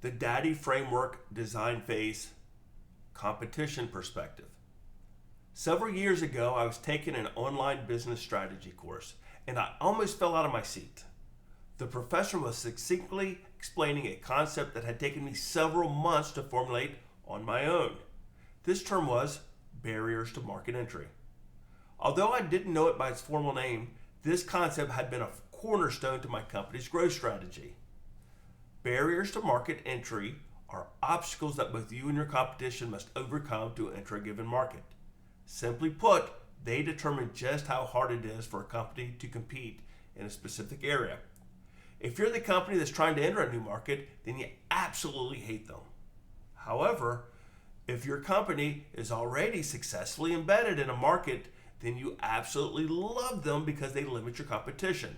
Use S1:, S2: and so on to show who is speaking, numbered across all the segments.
S1: The Daddy Framework Design Phase Competition Perspective. Several years ago, I was taking an online business strategy course, and I almost fell out of my seat. The professor was succinctly explaining a concept that had taken me several months to formulate on my own. This term was barriers to market entry. Although I didn't know it by its formal name, this concept had been a cornerstone to my company's growth strategy. Barriers to market entry are obstacles that both you and your competition must overcome to enter a given market. Simply put, they determine just how hard it is for a company to compete in a specific area. If you're the company that's trying to enter a new market, then you absolutely hate them. However, if your company is already successfully embedded in a market, then you absolutely love them because they limit your competition.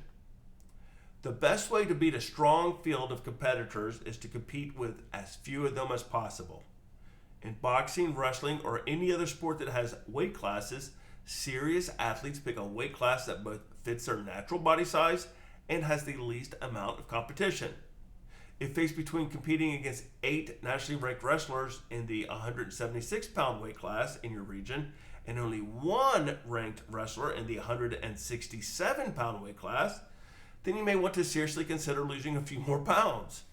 S1: The best way to beat a strong field of competitors is to compete with as few of them as possible. In boxing, wrestling, or any other sport that has weight classes, serious athletes pick a weight class that both fits their natural body size and has the least amount of competition. If faced between competing against 8 nationally ranked wrestlers in the 176-pound weight class in your region and only 1 ranked wrestler in the 167-pound weight class, then you may want to seriously consider losing a few more pounds.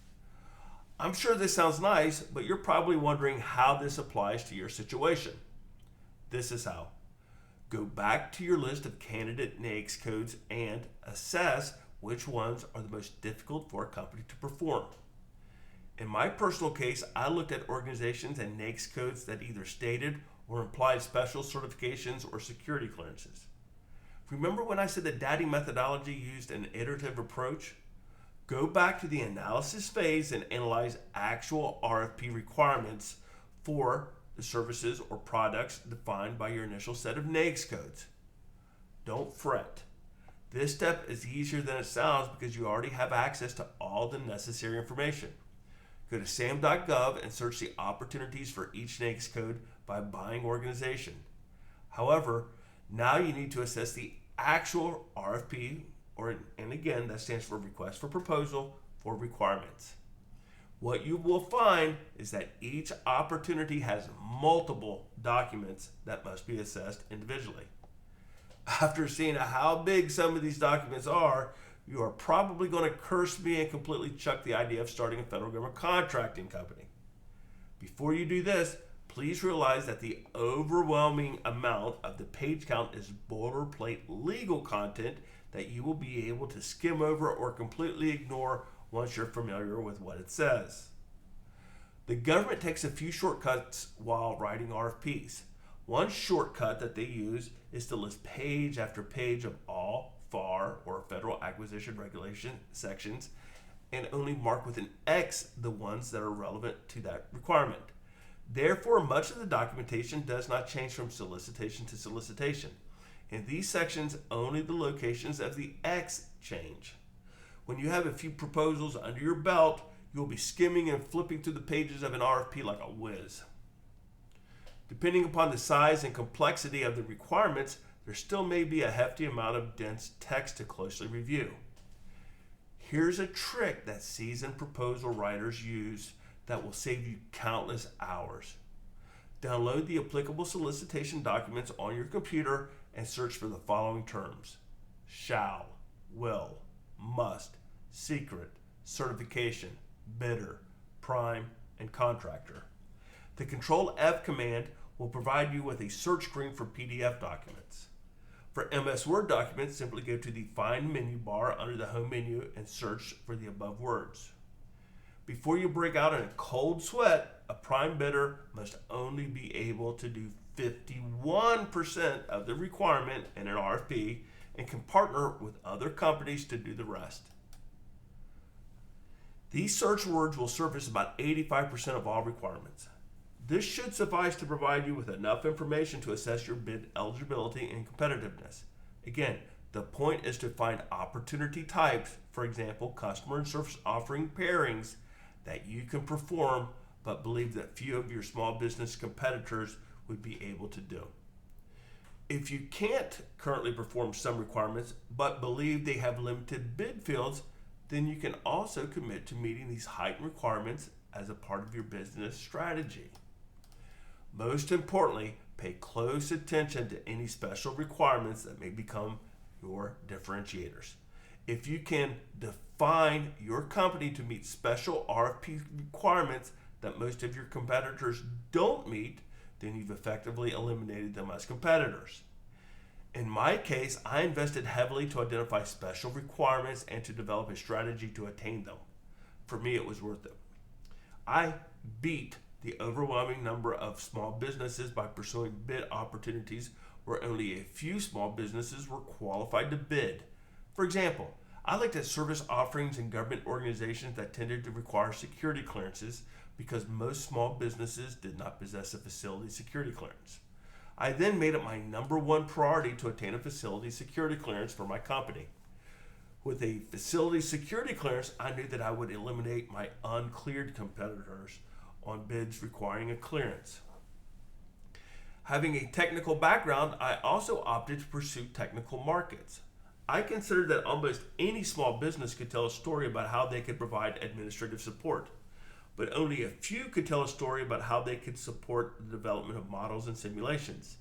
S1: I'm sure this sounds nice, but you're probably wondering how this applies to your situation. This is how. Go back to your list of candidate NAICS codes and assess which ones are the most difficult for a company to perform. In my personal case, I looked at organizations and NAICS codes that either stated or implied special certifications or security clearances. Remember when I said the Daddy methodology used an iterative approach? Go back to the analysis phase and analyze actual RFP requirements for the services or products defined by your initial set of NAICS codes. Don't fret. This step is easier than it sounds because you already have access to all the necessary information. Go to sam.gov and search the opportunities for each NAICS code by buying organization. However, now you need to assess the actual RFP, and again, that stands for Request for Proposal for requirements. What you will find is that each opportunity has multiple documents that must be assessed individually. After seeing how big some of these documents are, you are probably going to curse me and completely chuck the idea of starting a federal government contracting company. Before you do this, please realize that the overwhelming amount of the page count is boilerplate legal content that you will be able to skim over or completely ignore once you're familiar with what it says. The government takes a few shortcuts while writing RFPs. One shortcut that they use is to list page after page of all FAR or Federal Acquisition Regulation sections and only mark with an X the ones that are relevant to that requirement. Therefore, much of the documentation does not change from solicitation to solicitation. In these sections, only the locations of the X change. When you have a few proposals under your belt, you'll be skimming and flipping through the pages of an RFP like a whiz. Depending upon the size and complexity of the requirements, there still may be a hefty amount of dense text to closely review. Here's a trick that seasoned proposal writers use that will save you countless hours. Download the applicable solicitation documents on your computer and search for the following terms: shall, will, must, secret, certification, bidder, prime, and contractor. The Control F command will provide you with a search screen for PDF documents. For MS Word documents, simply go to the Find menu bar under the Home menu and search for the above words. Before you break out in a cold sweat, a prime bidder must only be able to do 51% of the requirement in an RFP and can partner with other companies to do the rest. These search words will surface about 85% of all requirements. This should suffice to provide you with enough information to assess your bid eligibility and competitiveness. Again, the point is to find opportunity types, for example, customer and service offering pairings, that you can perform but believe that few of your small business competitors would be able to do. If you can't currently perform some requirements but believe they have limited bid fields, then you can also commit to meeting these heightened requirements as a part of your business strategy. Most importantly, pay close attention to any special requirements that may become your differentiators. If you can define your company to meet special RFP requirements that most of your competitors don't meet, then you've effectively eliminated them as competitors. In my case, I invested heavily to identify special requirements and to develop a strategy to attain them. For me, it was worth it. I beat the overwhelming number of small businesses by pursuing bid opportunities where only a few small businesses were qualified to bid. For example, I looked at service offerings in government organizations that tended to require security clearances because most small businesses did not possess a facility security clearance. I then made it my number one priority to attain a facility security clearance for my company. With a facility security clearance, I knew that I would eliminate my uncleared competitors on bids requiring a clearance. Having a technical background, I also opted to pursue technical markets. I considered that almost any small business could tell a story about how they could provide administrative support, but only a few could tell a story about how they could support the development of models and simulations.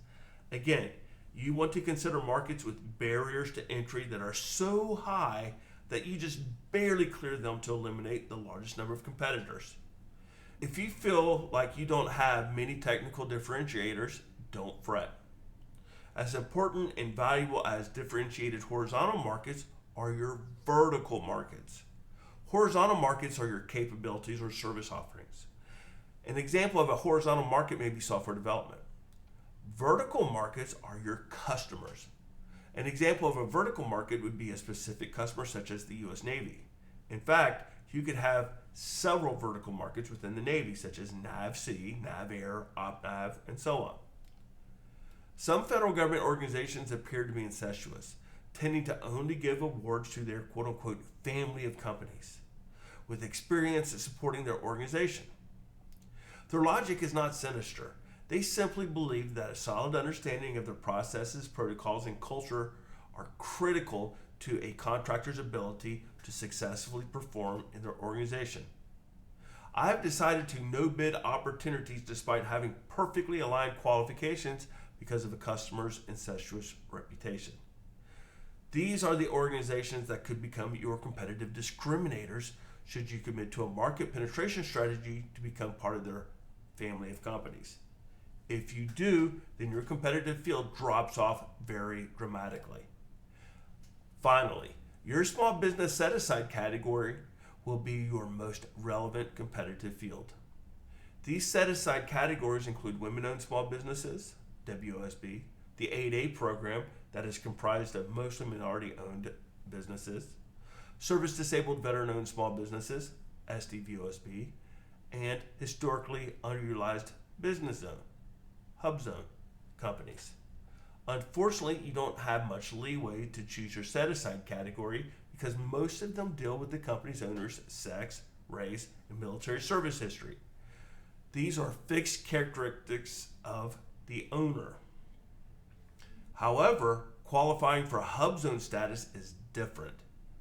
S1: Again, you want to consider markets with barriers to entry that are so high that you just barely clear them to eliminate the largest number of competitors. If you feel like you don't have many technical differentiators, don't fret. As important and valuable as differentiated horizontal markets are your vertical markets. Horizontal markets are your capabilities or service offerings. An example of a horizontal market may be software development. Vertical markets are your customers. An example of a vertical market would be a specific customer such as the U.S. Navy. In fact, you could have several vertical markets within the Navy such as NAVSEA, NAVAIR, OpNav, and so on. Some federal government organizations appear to be incestuous, tending to only give awards to their quote-unquote family of companies with experience supporting their organization. Their logic is not sinister. They simply believe that a solid understanding of their processes, protocols, and culture are critical to a contractor's ability to successfully perform in their organization. I have decided to no bid opportunities despite having perfectly aligned qualifications because of a customer's incestuous reputation. These are the organizations that could become your competitive discriminators should you commit to a market penetration strategy to become part of their family of companies. If you do, then your competitive field drops off very dramatically. Finally, your small business set-aside category will be your most relevant competitive field. These set-aside categories include women-owned small businesses, WOSB, the 8A program that is comprised of mostly minority-owned businesses, service-disabled veteran-owned small businesses, SDVOSB, and historically underutilized business zone, hub zone companies. Unfortunately, you don't have much leeway to choose your set-aside category because most of them deal with the company's owner's sex, race, and military service history. These are fixed characteristics of the owner. However, qualifying for hub zone status is different.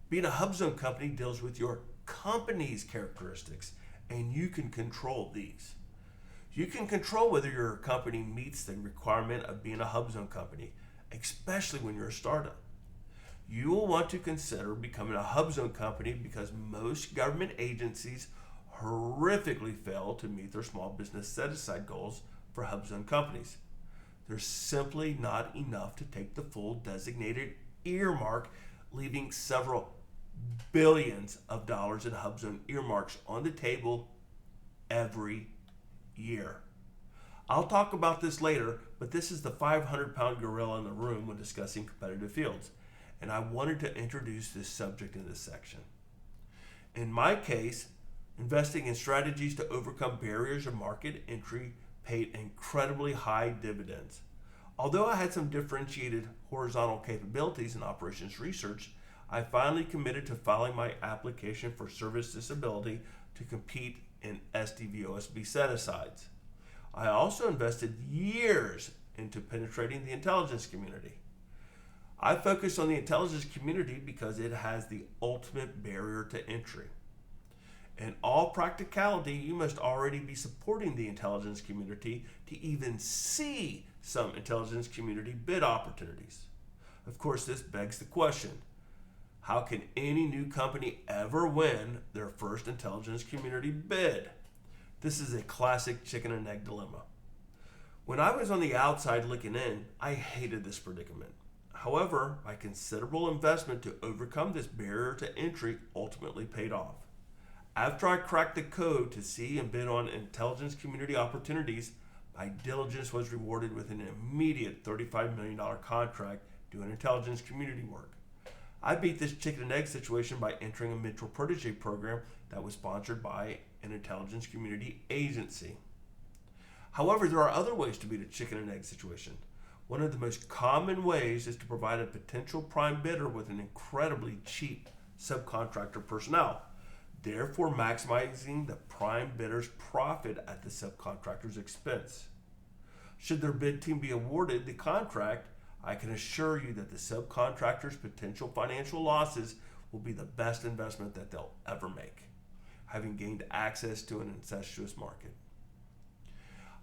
S1: Being a hub zone company deals with your company's characteristics, and you can control these. You can control whether your company meets the requirement of being a hub zone company, especially when you're a startup. You will want to consider becoming a hub zone company because most government agencies horrifically fail to meet their small business set-aside goals for hub zone companies. There's simply not enough to take the full designated earmark, leaving several billions of dollars in hub zone earmarks on the table every year. I'll talk about this later, but this is the 500-pound gorilla in the room when discussing competitive fields, and I wanted to introduce this subject in this section. In my case, investing in strategies to overcome barriers of market entry paid incredibly high dividends. Although I had some differentiated horizontal capabilities in operations research, I finally committed to filing my application for service disability to compete in SDVOSB set-asides. I also invested years into penetrating the intelligence community. I focused on the intelligence community because it has the ultimate barrier to entry. In all practicality, you must already be supporting the intelligence community to even see some intelligence community bid opportunities. Of course, this begs the question, how can any new company ever win their first intelligence community bid? This is a classic chicken and egg dilemma. When I was on the outside looking in, I hated this predicament. However, my considerable investment to overcome this barrier to entry ultimately paid off. After I cracked the code to see and bid on intelligence community opportunities, my diligence was rewarded with an immediate $35 million contract doing intelligence community work. I beat this chicken and egg situation by entering a mentor protege program that was sponsored by an intelligence community agency. However, there are other ways to beat a chicken and egg situation. One of the most common ways is to provide a potential prime bidder with an incredibly cheap subcontractor personnel, therefore maximizing the prime bidder's profit at the subcontractor's expense. Should their bid team be awarded the contract, I can assure you that the subcontractor's potential financial losses will be the best investment that they'll ever make, having gained access to an incestuous market.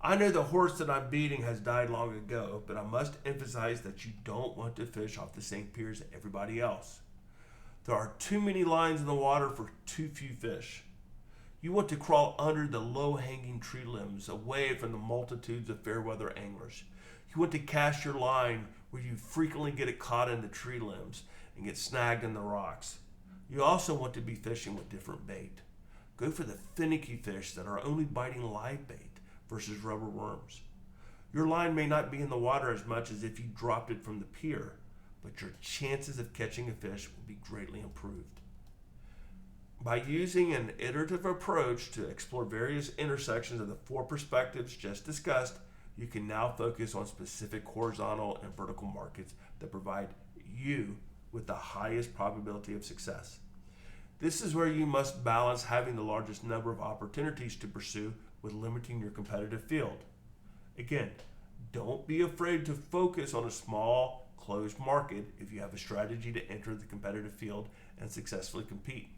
S1: I know the horse that I'm beating has died long ago, but I must emphasize that you don't want to fish off the same pier as everybody else. There are too many lines in the water for too few fish. You want to crawl under the low-hanging tree limbs, away from the multitudes of fair-weather anglers. You want to cast your line where you frequently get it caught in the tree limbs and get snagged in the rocks. You also want to be fishing with different bait. Go for the finicky fish that are only biting live bait versus rubber worms. Your line may not be in the water as much as if you dropped it from the pier, but your chances of catching a fish will be greatly improved. By using an iterative approach to explore various intersections of the four perspectives just discussed, you can now focus on specific horizontal and vertical markets that provide you with the highest probability of success. This is where you must balance having the largest number of opportunities to pursue with limiting your competitive field. Again, don't be afraid to focus on a small, closed market if you have a strategy to enter the competitive field and successfully compete.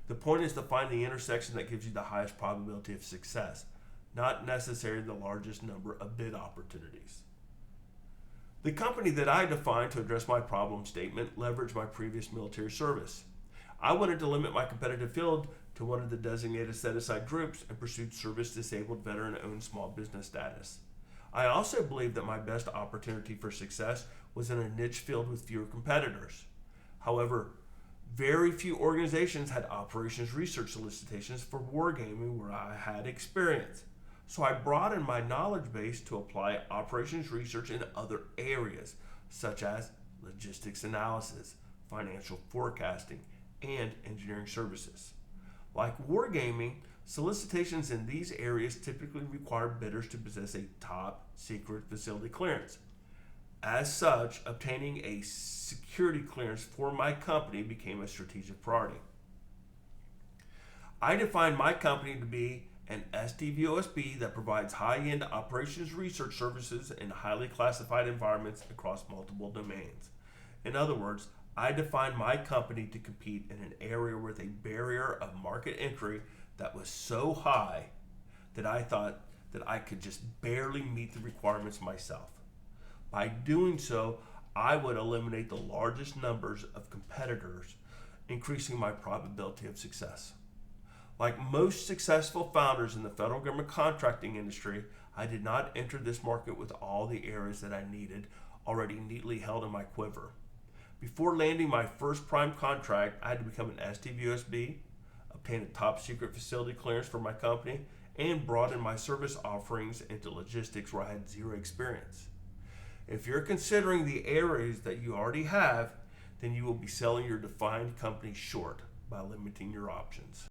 S1: The point is to find the intersection that gives you the highest probability of success, not necessarily the largest number of bid opportunities. The company that I defined to address my problem statement leveraged my previous military service. I wanted to limit my competitive field to one of the designated set-aside groups and pursued service-disabled veteran-owned small business status. I also believed that my best opportunity for success was in a niche field with fewer competitors. However, very few organizations had operations research solicitations for wargaming where I had experience. So I broadened my knowledge base to apply operations research in other areas, such as logistics analysis, financial forecasting, and engineering services. Like wargaming, solicitations in these areas typically require bidders to possess a top secret facility clearance. As such, obtaining a security clearance for my company became a strategic priority. I defined my company to be an SDVOSB that provides high-end operations research services in highly classified environments across multiple domains. In other words, I defined my company to compete in an area with a barrier of market entry that was so high that I thought that I could just barely meet the requirements myself. By doing so, I would eliminate the largest numbers of competitors, increasing my probability of success. Like most successful founders in the federal government contracting industry, I did not enter this market with all the areas that I needed already neatly held in my quiver. Before landing my first prime contract, I had to become an SDVOSB, obtain a top secret facility clearance for my company, and broaden my service offerings into logistics where I had zero experience. If you're considering the areas that you already have, then you will be selling your defined company short by limiting your options.